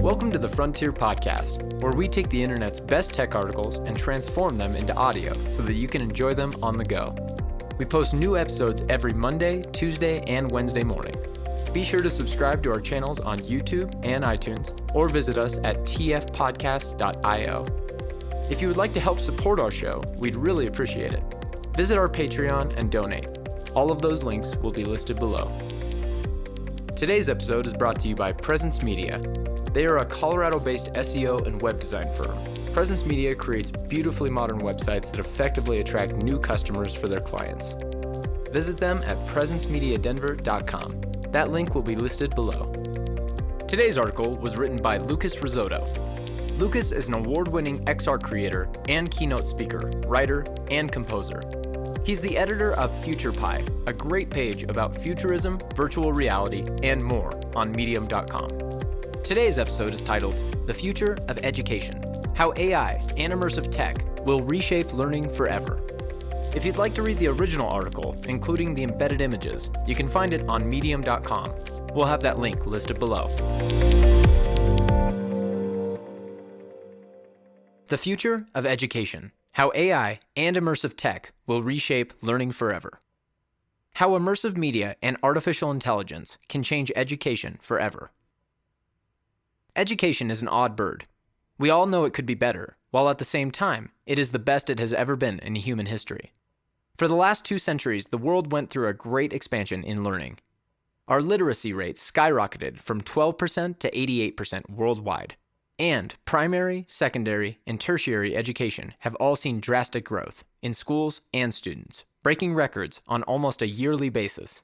Welcome to the Frontier Podcast, where we take the internet's best tech articles and transform them into audio so that you can enjoy them on the go. We post new episodes every Monday, Tuesday, and Wednesday morning. Be sure to subscribe to our channels on YouTube and iTunes, or visit us at tfpodcast.io. If you would like to help support our show, we'd really appreciate it. Visit our Patreon and donate. All of those links will be listed below. Today's episode is brought to you by Presence Media. They are a Colorado-based SEO and web design firm. Presence Media creates beautifully modern websites that effectively attract new customers for their clients. Visit them at presencemediadenver.com. That link will be listed below. Today's article was written by Lucas Risotto. Lucas is an award-winning XR creator and keynote speaker, writer, and composer. He's the editor of FuturePie, a great page about futurism, virtual reality, and more on medium.com. Today's episode is titled, The Future of Education, How AI and Immersive Tech Will Reshape Learning Forever. If you'd like to read the original article, including the embedded images, you can find it on medium.com. We'll have that link listed below. The Future of Education, How AI and Immersive Tech Will Reshape Learning Forever. How immersive media and artificial intelligence can change education forever. Education is an odd bird. We all know it could be better, while at the same time, it is the best it has ever been in human history. For the last 2 centuries, the world went through a great expansion in learning. Our literacy rates skyrocketed from 12% to 88% worldwide. And primary, secondary, and tertiary education have all seen drastic growth in schools and students, breaking records on almost a yearly basis.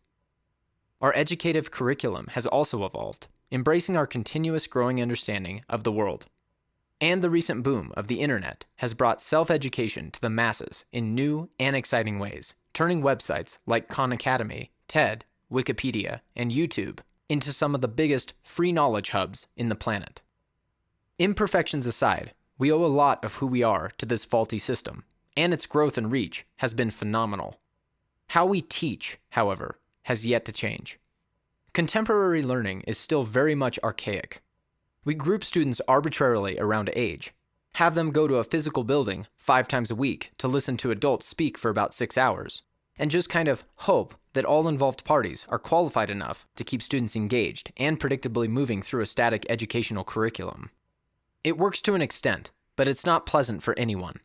Our educative curriculum has also evolved, embracing our continuous growing understanding of the world. And the recent boom of the internet has brought self-education to the masses in new and exciting ways, turning websites like Khan Academy, TED, Wikipedia, and YouTube into some of the biggest free knowledge hubs in the planet. Imperfections aside, we owe a lot of who we are to this faulty system, and its growth and reach has been phenomenal. How we teach, however, has yet to change. Contemporary learning is still very much archaic. We group students arbitrarily around age, have them go to a physical building 5 times a week to listen to adults speak for about 6 hours, and just kind of hope that all involved parties are qualified enough to keep students engaged and predictably moving through a static educational curriculum. It works to an extent, but it's not pleasant for anyone.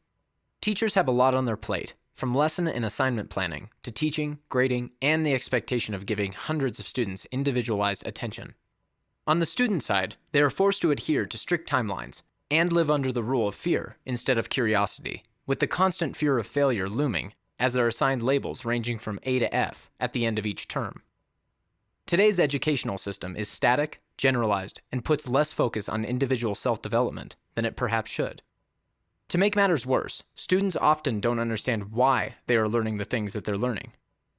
Teachers have a lot on their plate, from lesson and assignment planning to teaching, grading, and the expectation of giving hundreds of students individualized attention. On the student side, they are forced to adhere to strict timelines and live under the rule of fear instead of curiosity, with the constant fear of failure looming as they're assigned labels ranging from A to F at the end of each term. Today's educational system is static, generalized, and puts less focus on individual self-development than it perhaps should. To make matters worse, students often don't understand why they are learning the things that they're learning,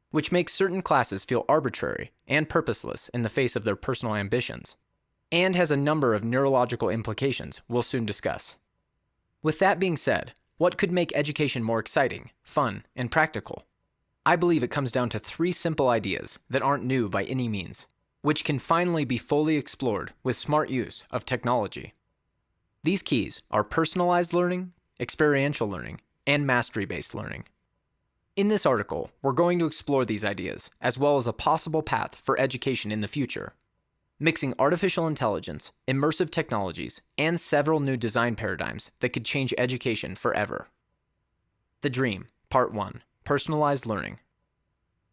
which makes certain classes feel arbitrary and purposeless in the face of their personal ambitions, and has a number of neurological implications we'll soon discuss. With that being said, what could make education more exciting, fun, and practical? I believe it comes down to 3 simple ideas that aren't new by any means, which can finally be fully explored with smart use of technology. These keys are personalized learning, experiential learning, and mastery-based learning. In this article, we're going to explore these ideas, as well as a possible path for education in the future, mixing artificial intelligence, immersive technologies, and several new design paradigms that could change education forever. The Dream, Part 1, Personalized Learning.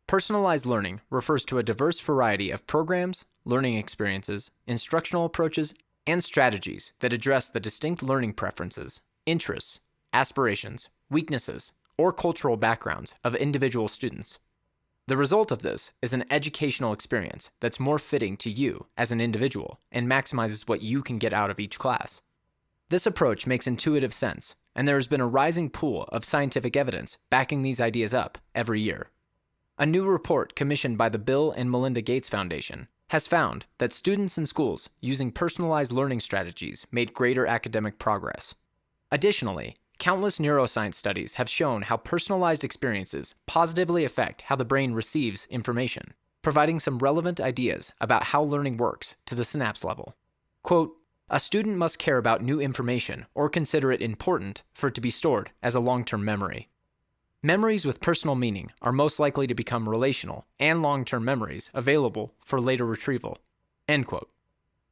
Personalized learning refers to a diverse variety of programs, learning experiences, instructional approaches, and strategies that address the distinct learning preferences, interests, aspirations, weaknesses, or cultural backgrounds of individual students. The result of this is an educational experience that's more fitting to you as an individual and maximizes what you can get out of each class. This approach makes intuitive sense, and there has been a rising pool of scientific evidence backing these ideas up every year. A new report commissioned by the Bill and Melinda Gates Foundation has found that students in schools using personalized learning strategies made greater academic progress. Additionally, countless neuroscience studies have shown how personalized experiences positively affect how the brain receives information, providing some relevant ideas about how learning works to the synapse level. Quote, A student must care about new information or consider it important for it to be stored as a long-term memory. Memories with personal meaning are most likely to become relational and long-term memories available for later retrieval. End quote.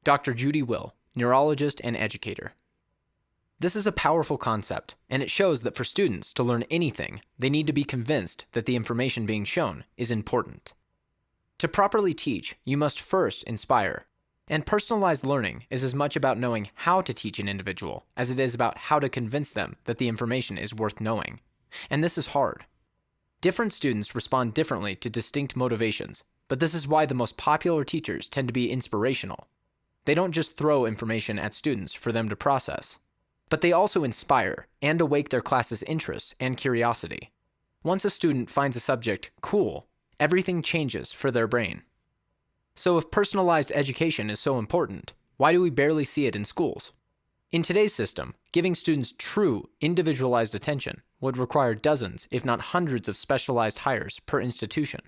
Dr. Judy Will, neurologist and educator. This is a powerful concept, and it shows that for students to learn anything, they need to be convinced that the information being shown is important. To properly teach, you must first inspire. And personalized learning is as much about knowing how to teach an individual as it is about how to convince them that the information is worth knowing. And this is hard. Different students respond differently to distinct motivations, but this is why the most popular teachers tend to be inspirational. They don't just throw information at students for them to process, but they also inspire and awake their class's interest and curiosity. Once a student finds a subject cool, everything changes for their brain. So if personalized education is so important, why do we barely see it in schools? In today's system, giving students true, individualized attention would require dozens, if not hundreds of specialized hires per institution.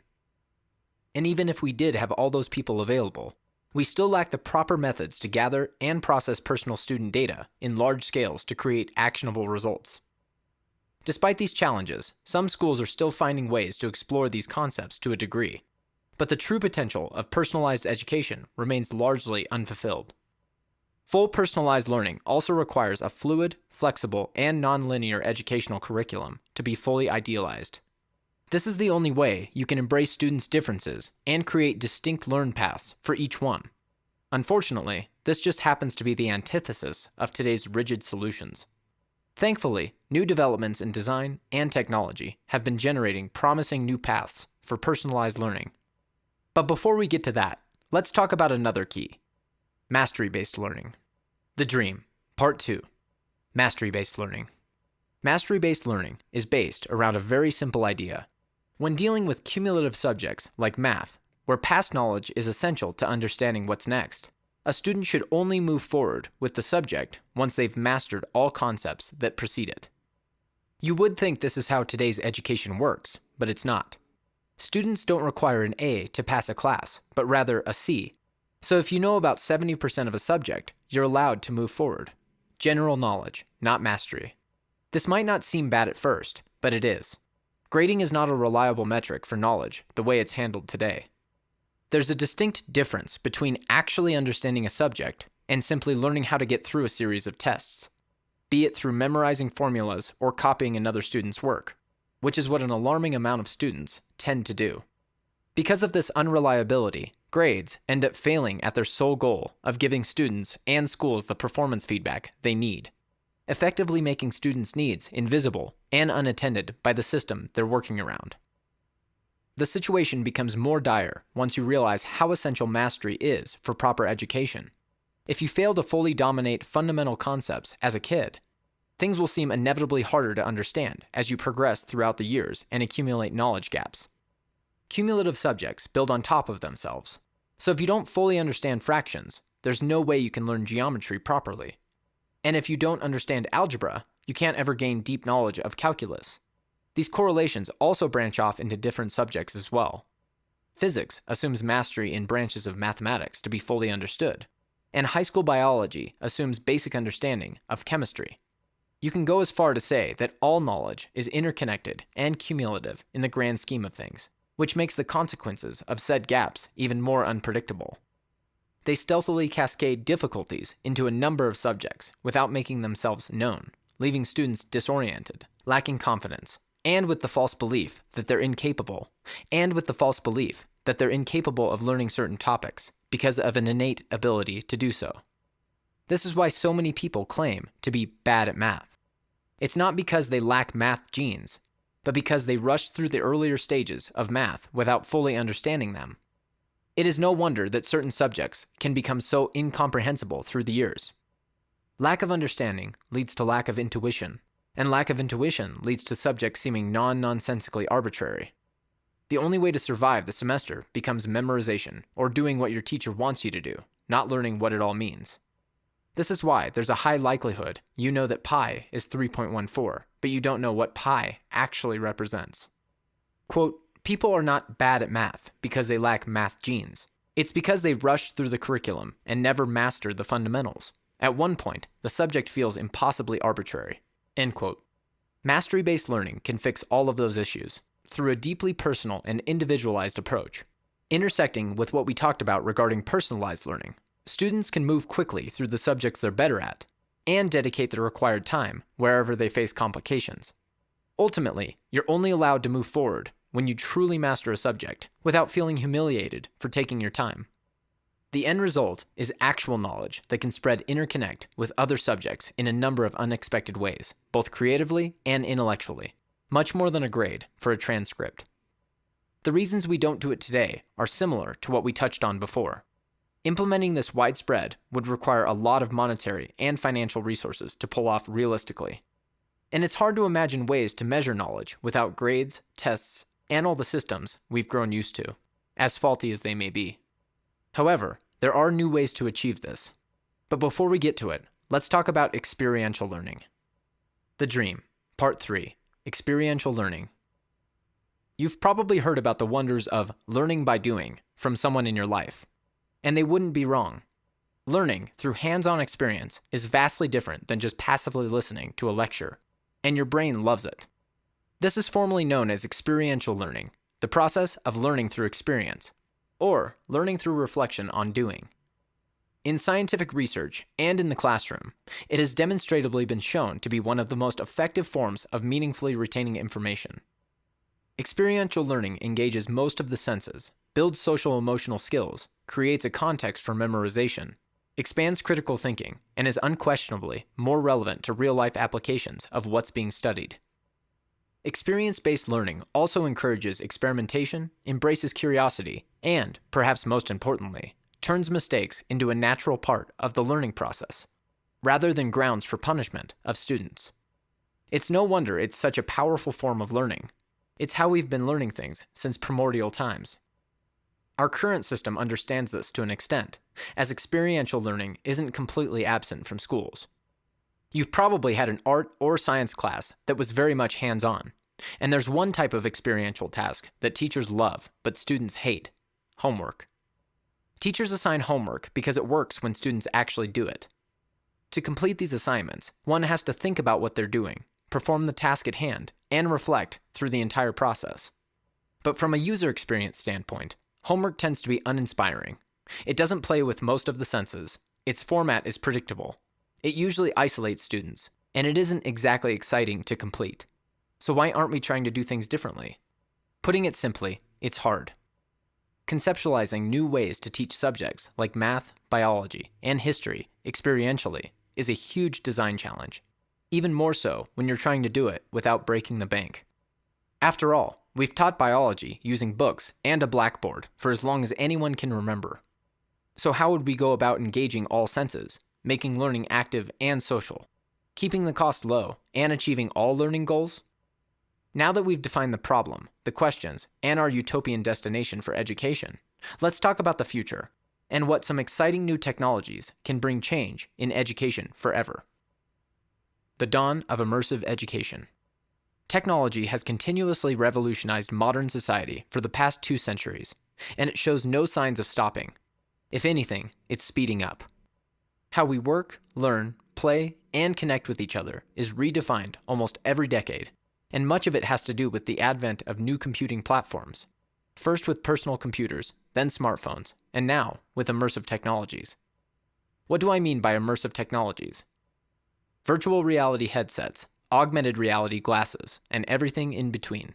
And even if we did have all those people available, we still lack the proper methods to gather and process personal student data in large scales to create actionable results. Despite these challenges, some schools are still finding ways to explore these concepts to a degree. But the true potential of personalized education remains largely unfulfilled. Full personalized learning also requires a fluid, flexible, and nonlinear educational curriculum to be fully idealized. This is the only way you can embrace students' differences and create distinct learn paths for each one. Unfortunately, this just happens to be the antithesis of today's rigid solutions. Thankfully, new developments in design and technology have been generating promising new paths for personalized learning. But before we get to that, let's talk about another key: mastery-based learning. The Dream, Part 2. Mastery-based learning. Mastery-based learning is based around a very simple idea. When dealing with cumulative subjects like math, where past knowledge is essential to understanding what's next, a student should only move forward with the subject once they've mastered all concepts that precede it. You would think this is how today's education works, but it's not. Students don't require an A to pass a class, but rather a C. So if you know about 70% of a subject, you're allowed to move forward. General knowledge, not mastery. This might not seem bad at first, but it is. Grading is not a reliable metric for knowledge the way it's handled today. There's a distinct difference between actually understanding a subject and simply learning how to get through a series of tests, be it through memorizing formulas or copying another student's work, which is what an alarming amount of students tend to do. Because of this unreliability, grades end up failing at their sole goal of giving students and schools the performance feedback they need, effectively making students' needs invisible and unattended by the system they're working around. The situation becomes more dire once you realize how essential mastery is for proper education. If you fail to fully dominate fundamental concepts as a kid, things will seem inevitably harder to understand as you progress throughout the years and accumulate knowledge gaps. Cumulative subjects build on top of themselves. So if you don't fully understand fractions, there's no way you can learn geometry properly. And if you don't understand algebra, you can't ever gain deep knowledge of calculus. These correlations also branch off into different subjects as well. Physics assumes mastery in branches of mathematics to be fully understood, and high school biology assumes basic understanding of chemistry. You can go as far to say that all knowledge is interconnected and cumulative in the grand scheme of things, which makes the consequences of said gaps even more unpredictable. They stealthily cascade difficulties into a number of subjects without making themselves known, leaving students disoriented, lacking confidence, and with the false belief that they're incapable of learning certain topics because of an innate ability to do so. This is why so many people claim to be bad at math. It's not because they lack math genes, but because they rushed through the earlier stages of math without fully understanding them. It is no wonder that certain subjects can become so incomprehensible through the years. Lack of understanding leads to lack of intuition, and lack of intuition leads to subjects seeming nonsensically arbitrary. The only way to survive the semester becomes memorization, or doing what your teacher wants you to do, not learning what it all means. This is why there's a high likelihood you know that pi is 3.14, but you don't know what pi actually represents. Quote, people are not bad at math because they lack math genes. It's because they rushed through the curriculum and never mastered the fundamentals. At one point, the subject feels impossibly arbitrary. End quote. Mastery-based learning can fix all of those issues through a deeply personal and individualized approach. Intersecting with what we talked about regarding personalized learning, students can move quickly through the subjects they're better at and dedicate the required time wherever they face complications. Ultimately, you're only allowed to move forward when you truly master a subject without feeling humiliated for taking your time. The end result is actual knowledge that can interconnect with other subjects in a number of unexpected ways, both creatively and intellectually, much more than a grade for a transcript. The reasons we don't do it today are similar to what we touched on before. Implementing this widespread would require a lot of monetary and financial resources to pull off realistically. And it's hard to imagine ways to measure knowledge without grades, tests, and all the systems we've grown used to, as faulty as they may be. However, there are new ways to achieve this. But before we get to it, let's talk about experiential learning. The Dream, Part 3, Experiential Learning. You've probably heard about the wonders of learning by doing from someone in your life. And they wouldn't be wrong. Learning through hands-on experience is vastly different than just passively listening to a lecture, and your brain loves it. This is formally known as experiential learning, the process of learning through experience, or learning through reflection on doing. In scientific research and in the classroom, it has demonstrably been shown to be one of the most effective forms of meaningfully retaining information. Experiential learning engages most of the senses, builds social-emotional skills, creates a context for memorization, expands critical thinking, and is unquestionably more relevant to real-life applications of what's being studied. Experience-based learning also encourages experimentation, embraces curiosity, and, perhaps most importantly, turns mistakes into a natural part of the learning process, rather than grounds for punishment of students. It's no wonder it's such a powerful form of learning. It's how we've been learning things since primordial times. Our current system understands this to an extent, as experiential learning isn't completely absent from schools. You've probably had an art or science class that was very much hands-on, and there's one type of experiential task that teachers love but students hate: homework. Teachers assign homework because it works when students actually do it. To complete these assignments, one has to think about what they're doing, perform the task at hand, and reflect through the entire process. But from a user experience standpoint, homework tends to be uninspiring. It doesn't play with most of the senses. Its format is predictable. It usually isolates students, and it isn't exactly exciting to complete. So why aren't we trying to do things differently? Putting it simply, it's hard. Conceptualizing new ways to teach subjects like math, biology, and history experientially is a huge design challenge, even more so when you're trying to do it without breaking the bank. After all, we've taught biology using books and a blackboard for as long as anyone can remember. So how would we go about engaging all senses, making learning active and social, keeping the cost low, and achieving all learning goals? Now that we've defined the problem, the questions, and our utopian destination for education, let's talk about the future and what some exciting new technologies can bring change in education forever. The dawn of immersive education. Technology has continuously revolutionized modern society for the past 2 centuries, and it shows no signs of stopping. If anything, it's speeding up. How we work, learn, play, and connect with each other is redefined almost every decade, and much of it has to do with the advent of new computing platforms, first with personal computers, then smartphones, and now with immersive technologies. What do I mean by immersive technologies? Virtual reality headsets, augmented reality glasses, and everything in between.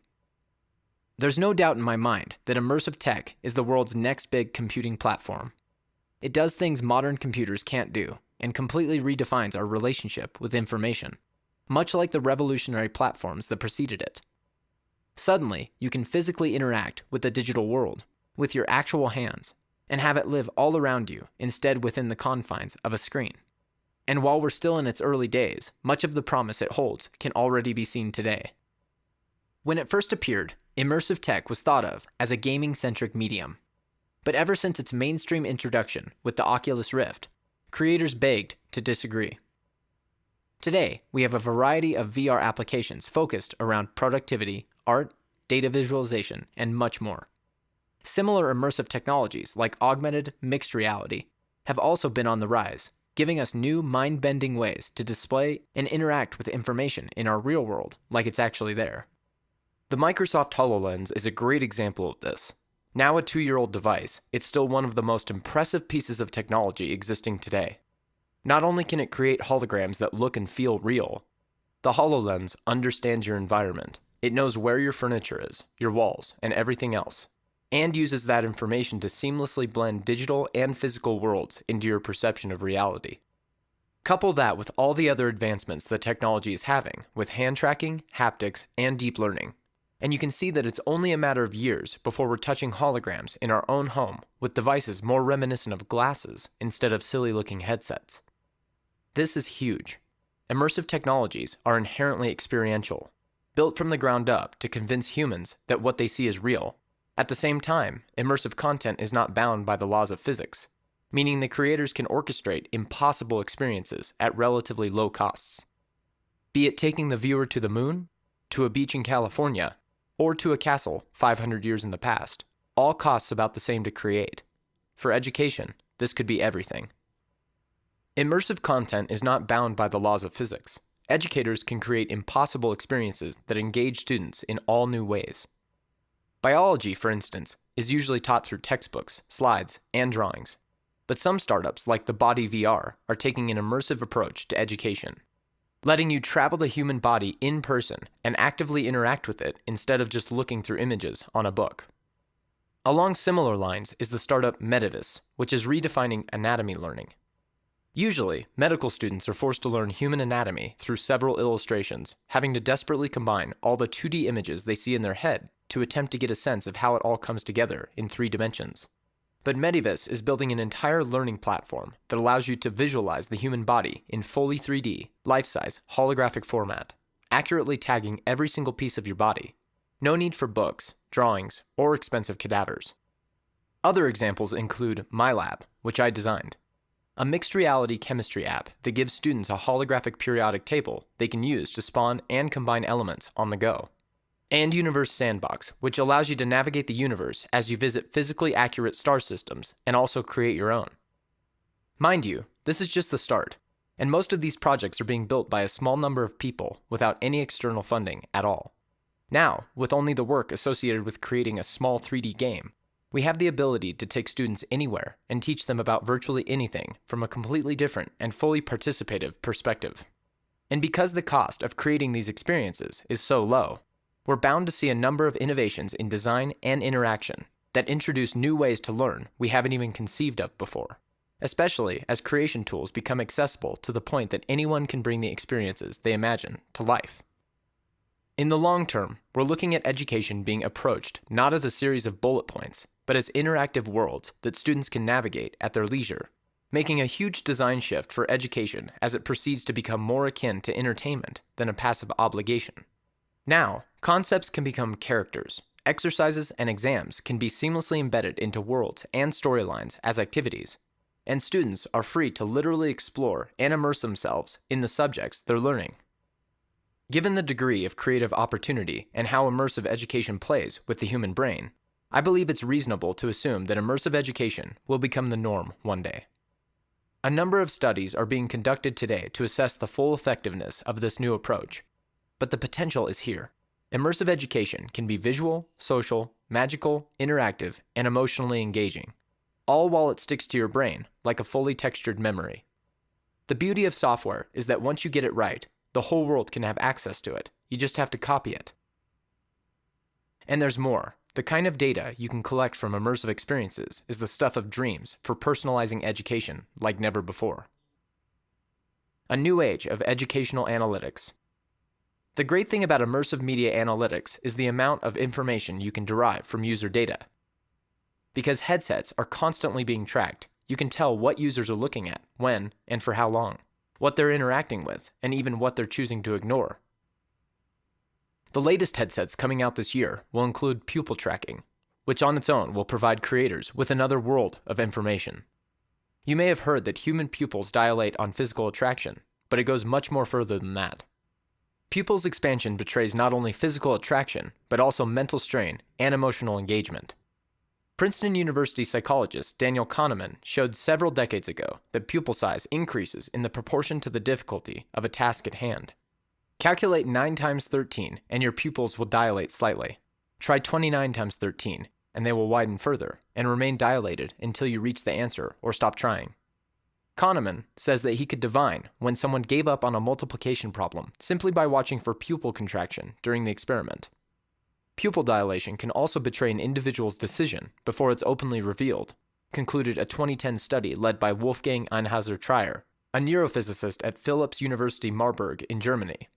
There's no doubt in my mind that immersive tech is the world's next big computing platform. It does things modern computers can't do, and completely redefines our relationship with information, much like the revolutionary platforms that preceded it. Suddenly, you can physically interact with the digital world, with your actual hands, and have it live all around you instead within the confines of a screen. And while we're still in its early days, much of the promise it holds can already be seen today. When it first appeared, immersive tech was thought of as a gaming-centric medium. But ever since its mainstream introduction with the Oculus Rift, creators begged to disagree. Today, we have a variety of VR applications focused around productivity, art, data visualization, and much more. Similar immersive technologies like augmented, mixed reality have also been on the rise, giving us new mind-bending ways to display and interact with information in our real world like it's actually there. The Microsoft HoloLens is a great example of this. Now a 2-year-old device, it's still one of the most impressive pieces of technology existing today. Not only can it create holograms that look and feel real, the HoloLens understands your environment. It knows where your furniture is, your walls, and everything else, and uses that information to seamlessly blend digital and physical worlds into your perception of reality. Couple that with all the other advancements that technology is having, with hand tracking, haptics, and deep learning, and you can see that it's only a matter of years before we're touching holograms in our own home with devices more reminiscent of glasses instead of silly-looking headsets. This is huge. Immersive technologies are inherently experiential, built from the ground up to convince humans that what they see is real. At the same time, immersive content is not bound by the laws of physics, meaning the creators can orchestrate impossible experiences at relatively low costs. Be it taking the viewer to the moon, to a beach in California, or to a castle 500 years in the past, all costs about the same to create. For education, this could be everything. Immersive content is not bound by the laws of physics. Educators can create impossible experiences that engage students in all new ways. Biology, for instance, is usually taught through textbooks, slides, and drawings. But some startups, like the Body VR, are taking an immersive approach to education, letting you travel the human body in person and actively interact with it instead of just looking through images on a book. Along similar lines is the startup Medivus, which is redefining anatomy learning. Usually, medical students are forced to learn human anatomy through several illustrations, having to desperately combine all the 2D images they see in their head to attempt to get a sense of how it all comes together in 3 dimensions. But Medivus is building an entire learning platform that allows you to visualize the human body in fully 3D, life-size, holographic format, accurately tagging every single piece of your body. No need for books, drawings, or expensive cadavers. Other examples include MyLab, which I designed, a mixed reality chemistry app that gives students a holographic periodic table they can use to spawn and combine elements on the go, and Universe Sandbox, which allows you to navigate the universe as you visit physically accurate star systems and also create your own. Mind you, this is just the start, and most of these projects are being built by a small number of people without any external funding at all. Now, with only the work associated with creating a small 3D game, we have the ability to take students anywhere and teach them about virtually anything from a completely different and fully participative perspective. And because the cost of creating these experiences is so low, we're bound to see a number of innovations in design and interaction that introduce new ways to learn we haven't even conceived of before, especially as creation tools become accessible to the point that anyone can bring the experiences they imagine to life. In the long term, we're looking at education being approached not as a series of bullet points, but as interactive worlds that students can navigate at their leisure, making a huge design shift for education as it proceeds to become more akin to entertainment than a passive obligation. Now, concepts can become characters. Exercises and exams can be seamlessly embedded into worlds and storylines as activities, and students are free to literally explore and immerse themselves in the subjects they're learning. Given the degree of creative opportunity and how immersive education plays with the human brain, I believe it's reasonable to assume that immersive education will become the norm one day. A number of studies are being conducted today to assess the full effectiveness of this new approach, but the potential is here. Immersive education can be visual, social, magical, interactive, and emotionally engaging, all while it sticks to your brain like a fully textured memory. The beauty of software is that once you get it right, the whole world can have access to it. You just have to copy it. And there's more. The kind of data you can collect from immersive experiences is the stuff of dreams for personalizing education like never before. A new age of educational analytics. The great thing about immersive media analytics is the amount of information you can derive from user data. Because headsets are constantly being tracked, you can tell what users are looking at, when, and for how long, what they're interacting with, and even what they're choosing to ignore. The latest headsets coming out this year will include pupil tracking, which on its own will provide creators with another world of information. You may have heard that human pupils dilate on physical attraction, but it goes much more further than that. Pupils' expansion betrays not only physical attraction, but also mental strain and emotional engagement. Princeton University psychologist Daniel Kahneman showed several decades ago that pupil size increases in the proportion to the difficulty of a task at hand. Calculate 9 times 13 and your pupils will dilate slightly. Try 29 times 13 and they will widen further and remain dilated until you reach the answer or stop trying. Kahneman says that he could divine when someone gave up on a multiplication problem simply by watching for pupil contraction during the experiment. Pupil dilation can also betray an individual's decision before it's openly revealed, concluded a 2010 study led by Wolfgang Einhauser-Trier, a neurophysicist at Philipps University Marburg in Germany.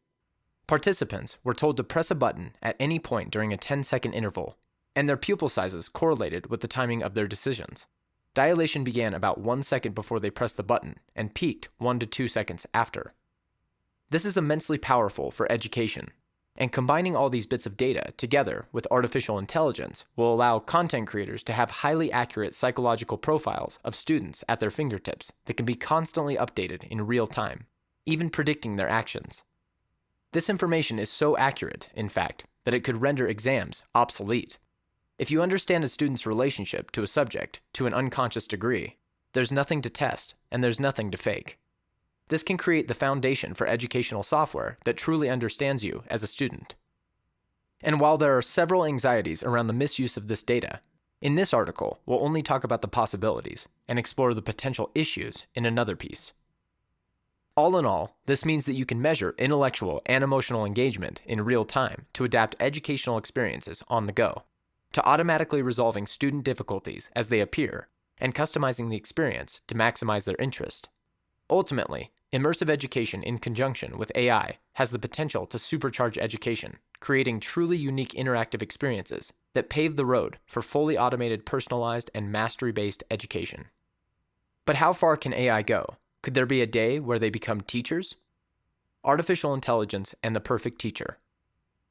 Participants were told to press a button at any point during a 10-second interval, and their pupil sizes correlated with the timing of their decisions. Dilation began about 1 second before they pressed the button and peaked 1 to 2 seconds after. This is immensely powerful for education, and combining all these bits of data together with artificial intelligence will allow content creators to have highly accurate psychological profiles of students at their fingertips that can be constantly updated in real time, even predicting their actions. This information is so accurate, in fact, that it could render exams obsolete. If you understand a student's relationship to a subject to an unconscious degree, there's nothing to test and there's nothing to fake. This can create the foundation for educational software that truly understands you as a student. And while there are several anxieties around the misuse of this data, in this article we'll only talk about the possibilities and explore the potential issues in another piece. All in all, this means that you can measure intellectual and emotional engagement in real time to adapt educational experiences on the go, to automatically resolving student difficulties as they appear, and customizing the experience to maximize their interest. Ultimately, immersive education in conjunction with AI has the potential to supercharge education, creating truly unique interactive experiences that pave the road for fully automated, personalized, and mastery-based education. But how far can AI go? Could there be a day where they become teachers? Artificial intelligence and the perfect teacher.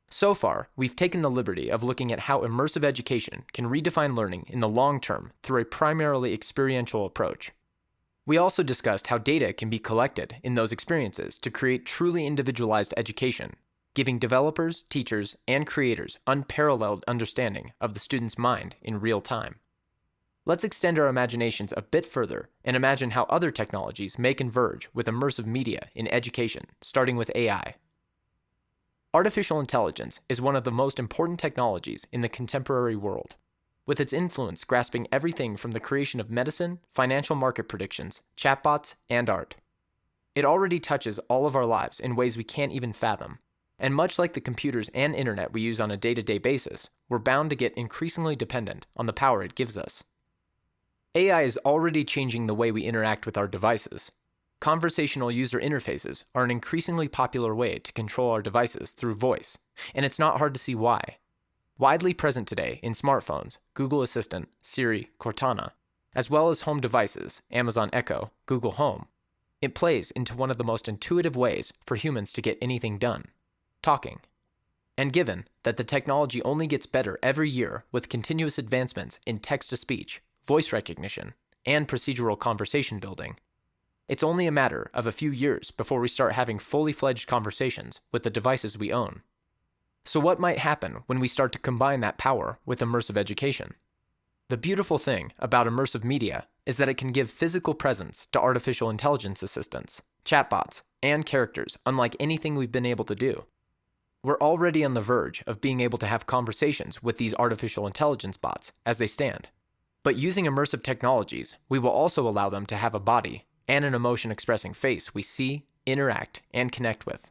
So far, we've taken the liberty of looking at how immersive education can redefine learning in the long term through a primarily experiential approach. We also discussed how data can be collected in those experiences to create truly individualized education, giving developers, teachers, and creators unparalleled understanding of the student's mind in real time. Let's extend our imaginations a bit further and imagine how other technologies may converge with immersive media in education, starting with AI. Artificial intelligence is one of the most important technologies in the contemporary world, with its influence grasping everything from the creation of medicine, financial market predictions, chatbots, and art. It already touches all of our lives in ways we can't even fathom, and much like the computers and internet we use on a day-to-day basis, we're bound to get increasingly dependent on the power it gives us. AI is already changing the way we interact with our devices. Conversational user interfaces are an increasingly popular way to control our devices through voice, and it's not hard to see why. Widely present today in smartphones, Google Assistant, Siri, Cortana, as well as home devices, Amazon Echo, Google Home, it plays into one of the most intuitive ways for humans to get anything done, talking. And given that the technology only gets better every year with continuous advancements in text-to-speech, voice recognition, and procedural conversation building, it's only a matter of a few years before we start having fully fledged conversations with the devices we own. So what might happen when we start to combine that power with immersive education? The beautiful thing about immersive media is that it can give physical presence to artificial intelligence assistants, chatbots, and characters unlike anything we've been able to do. We're already on the verge of being able to have conversations with these artificial intelligence bots as they stand. But using immersive technologies, we will also allow them to have a body and an emotion-expressing face we see, interact, and connect with.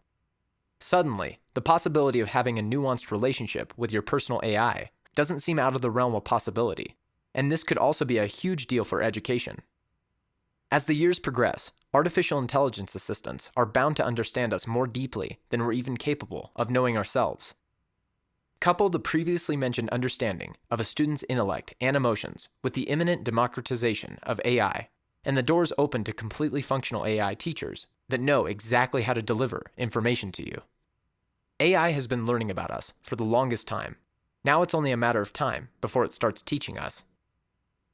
Suddenly, the possibility of having a nuanced relationship with your personal AI doesn't seem out of the realm of possibility, and this could also be a huge deal for education. As the years progress, artificial intelligence assistants are bound to understand us more deeply than we're even capable of knowing ourselves. Couple the previously mentioned understanding of a student's intellect and emotions with the imminent democratization of AI, and the doors open to completely functional AI teachers that know exactly how to deliver information to you. AI has been learning about us for the longest time. Now it's only a matter of time before it starts teaching us.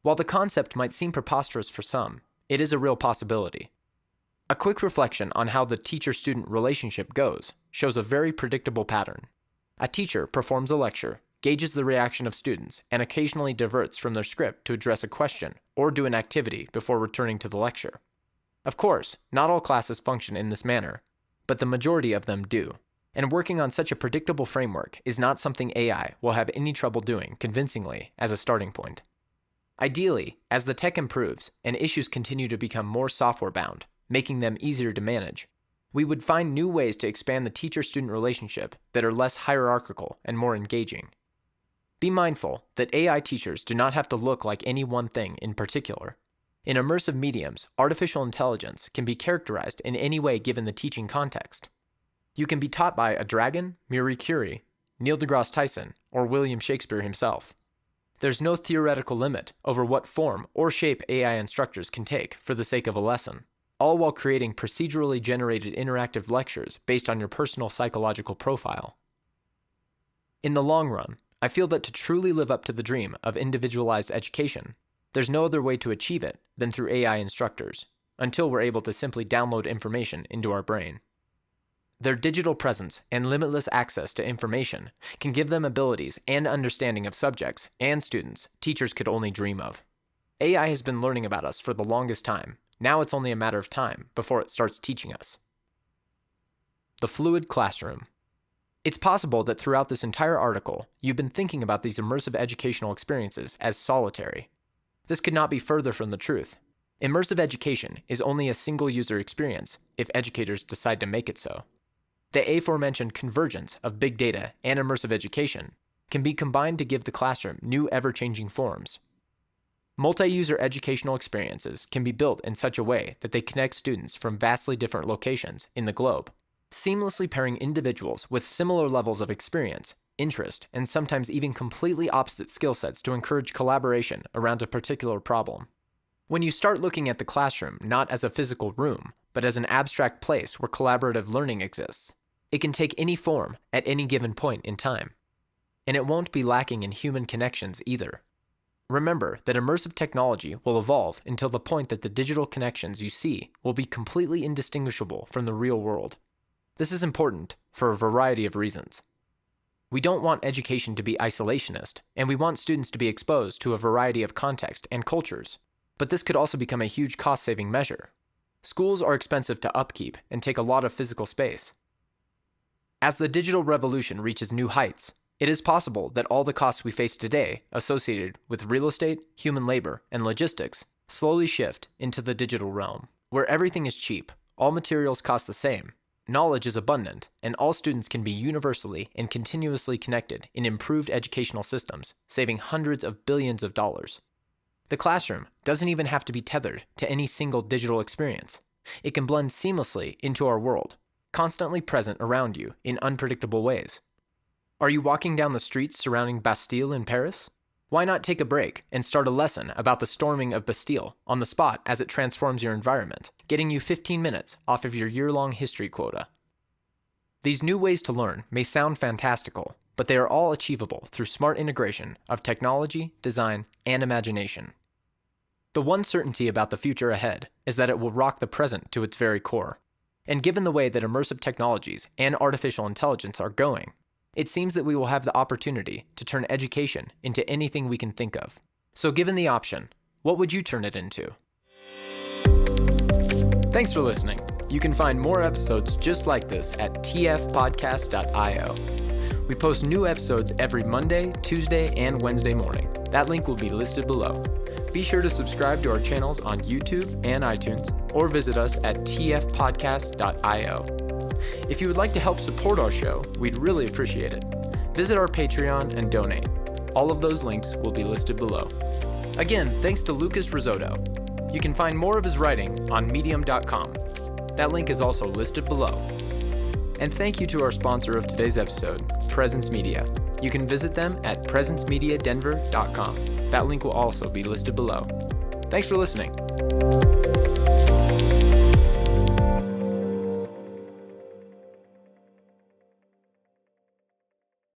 While the concept might seem preposterous for some, it is a real possibility. A quick reflection on how the teacher-student relationship goes shows a very predictable pattern. A teacher performs a lecture, gauges the reaction of students, and occasionally diverts from their script to address a question or do an activity before returning to the lecture. Of course, not all classes function in this manner, but the majority of them do. And working on such a predictable framework is not something AI will have any trouble doing convincingly as a starting point. Ideally, as the tech improves and issues continue to become more software-bound, making them easier to manage, we would find new ways to expand the teacher-student relationship that are less hierarchical and more engaging. Be mindful that AI teachers do not have to look like any one thing in particular. In immersive mediums, artificial intelligence can be characterized in any way given the teaching context. You can be taught by a dragon, Marie Curie, Neil deGrasse Tyson, or William Shakespeare himself. There's no theoretical limit over what form or shape AI instructors can take for the sake of a lesson, all while creating procedurally generated interactive lectures based on your personal psychological profile. In the long run, I feel that to truly live up to the dream of individualized education, there's no other way to achieve it than through AI instructors, until we're able to simply download information into our brain. Their digital presence and limitless access to information can give them abilities and understanding of subjects and students teachers could only dream of. AI has been learning about us for the longest time. Now it's only a matter of time before it starts teaching us. The fluid classroom. It's possible that throughout this entire article, you've been thinking about these immersive educational experiences as solitary. This could not be further from the truth. Immersive education is only a single user experience if educators decide to make it so. The aforementioned convergence of big data and immersive education can be combined to give the classroom new ever-changing forms. Multi-user educational experiences can be built in such a way that they connect students from vastly different locations in the globe, seamlessly pairing individuals with similar levels of experience, interest, and sometimes even completely opposite skill sets to encourage collaboration around a particular problem. When you start looking at the classroom not as a physical room, but as an abstract place where collaborative learning exists, it can take any form at any given point in time. And it won't be lacking in human connections either. Remember that immersive technology will evolve until the point that the digital connections you see will be completely indistinguishable from the real world. This is important for a variety of reasons. We don't want education to be isolationist, and we want students to be exposed to a variety of contexts and cultures. But this could also become a huge cost-saving measure. Schools are expensive to upkeep and take a lot of physical space. As the digital revolution reaches new heights, it is possible that all the costs we face today associated with real estate, human labor, and logistics slowly shift into the digital realm, where everything is cheap, all materials cost the same, knowledge is abundant, and all students can be universally and continuously connected in improved educational systems, saving hundreds of billions of dollars. The classroom doesn't even have to be tethered to any single digital experience. It can blend seamlessly into our world, constantly present around you in unpredictable ways. Are you walking down the streets surrounding Bastille in Paris? Why not take a break and start a lesson about the storming of Bastille on the spot as it transforms your environment, getting you 15 minutes off of your year-long history quota? These new ways to learn may sound fantastical, but they are all achievable through smart integration of technology, design, and imagination. The one certainty about the future ahead is that it will rock the present to its very core. And given the way that immersive technologies and artificial intelligence are going, it seems that we will have the opportunity to turn education into anything we can think of. So given the option, what would you turn it into? Thanks for listening. You can find more episodes just like this at tfpodcast.io. We post new episodes every Monday, Tuesday, and Wednesday morning. That link will be listed below. Be sure to subscribe to our channels on YouTube and iTunes, or visit us at tfpodcast.io. If you would like to help support our show, we'd really appreciate it. Visit our Patreon and donate. All of those links will be listed below. Again, thanks to Lucas Risotto. You can find more of his writing on medium.com. That link is also listed below. And thank you to our sponsor of today's episode, Presence Media. You can visit them at presencemediadenver.com. That link will also be listed below. Thanks for listening.